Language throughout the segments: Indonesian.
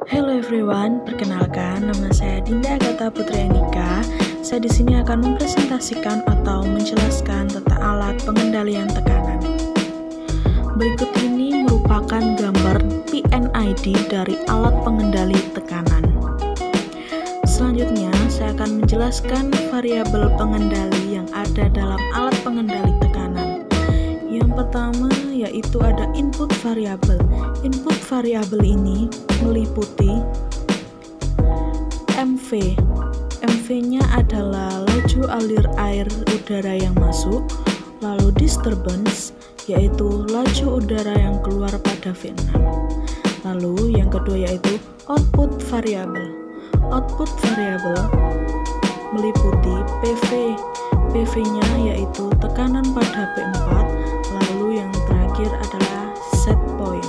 Hello everyone, perkenalkan nama saya Dinda Agatha Putri Andika. Saya di sini akan mempresentasikan atau menjelaskan tentang alat pengendalian tekanan. Berikut ini merupakan gambar PNID dari alat pengendali tekanan. Selanjutnya, saya akan menjelaskan variabel pengendali yang ada dalam alat pengendali tekanan. Yang pertama yaitu ada input variabel. Input variabel ini meliputi MV. MV-nya adalah laju alir air udara yang masuk, lalu disturbance yaitu laju udara yang keluar pada V6. Lalu yang kedua yaitu output variabel. Output variabel meliputi PV. PV-nya yaitu tekanan pada P4, lalu yang terakhir adalah set point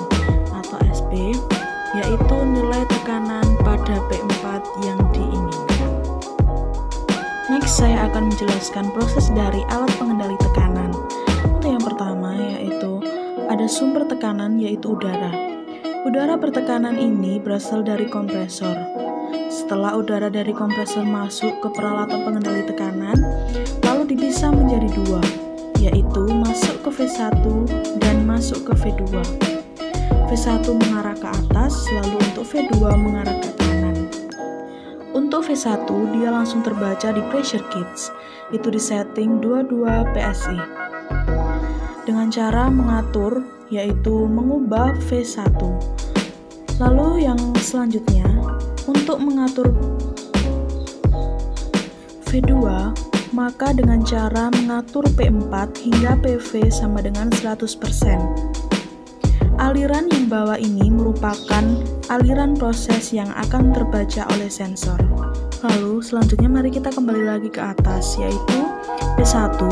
atau SP, yaitu nilai tekanan pada P4 yang diinginkan. Next, saya akan menjelaskan proses dari alat pengendali tekanan. Untuk yang pertama yaitu ada sumber tekanan yaitu udara. Udara bertekanan ini berasal dari kompresor. Setelah udara dari kompresor masuk ke peralatan pengendali tekanan, lalu dipisah menjadi dua, yaitu masuk ke V1 dan masuk ke V2. V1 mengarah ke atas, lalu untuk V2 mengarah ke kanan. Untuk V1, dia langsung terbaca di pressure gauge, itu di setting 22 PSI. Dengan cara mengatur, yaitu mengubah V1. Lalu yang selanjutnya, untuk mengatur V2, maka dengan cara mengatur P4 hingga PV sama dengan 100%. Aliran yang bawah ini merupakan aliran proses yang akan terbaca oleh sensor. Lalu selanjutnya mari kita kembali lagi ke atas, yaitu P1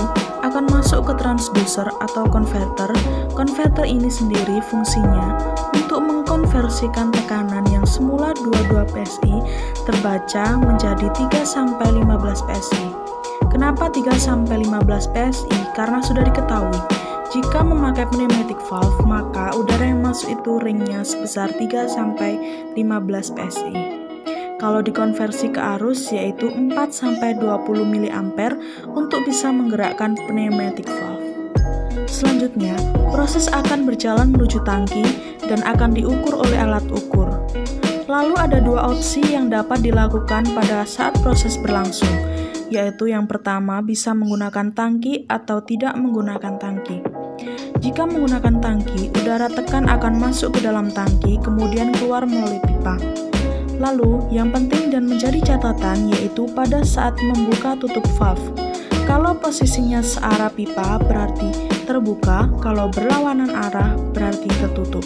akan masuk ke transducer atau converter. Converter ini sendiri fungsinya untuk mengkonversikan tekanan yang semula 22 PSI terbaca menjadi 3-15 PSI. Kenapa 3-15 PSI? Karena sudah diketahui, jika memakai pneumatic valve, maka udara yang masuk itu ringnya sebesar 3-15 PSI. Kalau dikonversi ke arus yaitu 4-20 mA untuk bisa menggerakkan pneumatic valve. Selanjutnya, proses akan berjalan menuju tangki dan akan diukur oleh alat ukur. Lalu ada dua opsi yang dapat dilakukan pada saat proses berlangsung, yaitu yang pertama bisa menggunakan tangki atau tidak menggunakan tangki. Jika menggunakan tangki, udara tekan akan masuk ke dalam tangki kemudian keluar melalui pipa. Lalu, yang penting dan menjadi catatan yaitu pada saat membuka tutup valve. Kalau posisinya searah pipa berarti terbuka, kalau berlawanan arah berarti tertutup.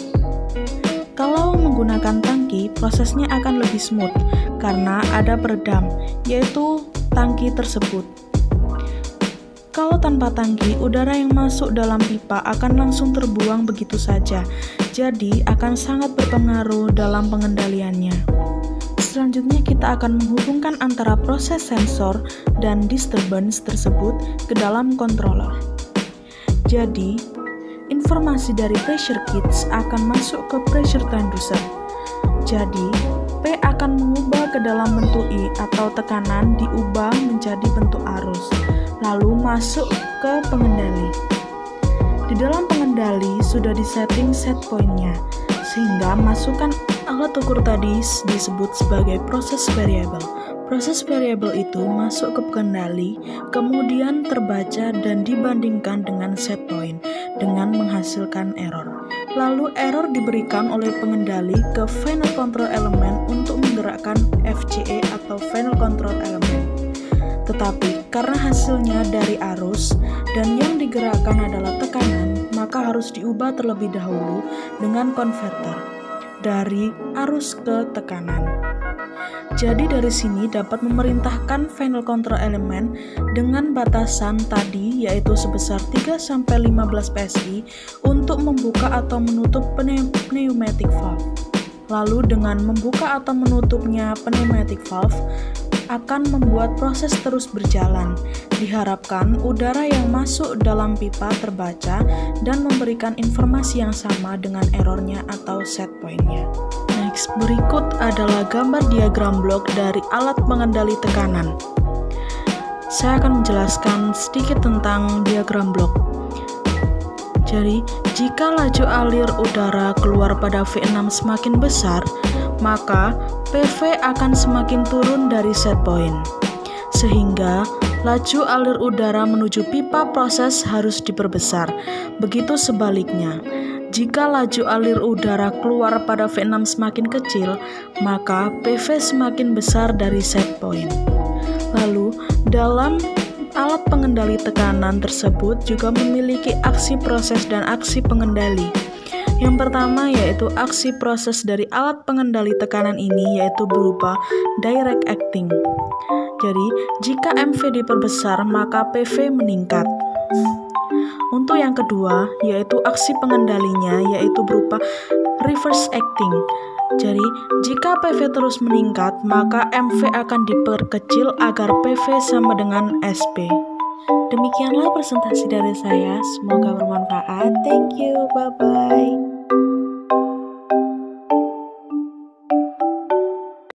Kalau menggunakan tangki, prosesnya akan lebih smooth karena ada peredam, yaitu tangki tersebut. Kalau tanpa tangki, udara yang masuk dalam pipa akan langsung terbuang begitu saja, jadi akan sangat berpengaruh dalam pengendaliannya. Selanjutnya kita akan menghubungkan antara proses sensor dan disturbance tersebut ke dalam controller. Jadi, informasi dari pressure gauge akan masuk ke pressure transducer. Jadi, P akan mengubah ke dalam bentuk I atau tekanan diubah menjadi bentuk arus, lalu masuk ke pengendali. Di dalam pengendali sudah disetting set point-nya, sehingga masukkan alat ukur tadi disebut sebagai proses variabel. Proses variabel itu masuk ke pengendali, kemudian terbaca dan dibandingkan dengan set point dengan menghasilkan error. Lalu error diberikan oleh pengendali ke final control element untuk menggerakkan FCE atau final control element. Tetapi karena hasilnya dari arus dan yang digerakkan adalah tekanan, maka harus diubah terlebih dahulu dengan konverter dari arus ke tekanan. Jadi dari sini dapat memerintahkan final control element dengan batasan tadi yaitu sebesar 3-15 PSI untuk membuka atau menutup pneumatic valve. Lalu dengan membuka atau menutupnya pneumatic valve akan membuat proses terus berjalan. Diharapkan udara yang masuk dalam pipa terbaca dan memberikan informasi yang sama dengan errornya atau set point-nya. Nah, Baik, berikut adalah gambar diagram blok dari alat pengendali tekanan. Saya akan menjelaskan sedikit tentang diagram blok. Jadi, jika laju alir udara keluar pada V6 semakin besar, maka PV akan semakin turun dari set point. Sehingga laju alir udara menuju pipa proses harus diperbesar. Begitu sebaliknya. Jika laju alir udara keluar pada V6 semakin kecil, maka PV semakin besar dari set point. Lalu, dalam alat pengendali tekanan tersebut juga memiliki aksi proses dan aksi pengendali. Yang pertama yaitu aksi proses dari alat pengendali tekanan ini yaitu berupa direct acting. Jadi, jika MV diperbesar, maka PV meningkat. Untuk yang kedua, yaitu aksi pengendalinya, yaitu berupa reverse acting. Jadi, jika PV terus meningkat, maka MV akan diperkecil agar PV sama dengan SP. Demikianlah presentasi dari saya, semoga bermanfaat. Thank you, bye-bye.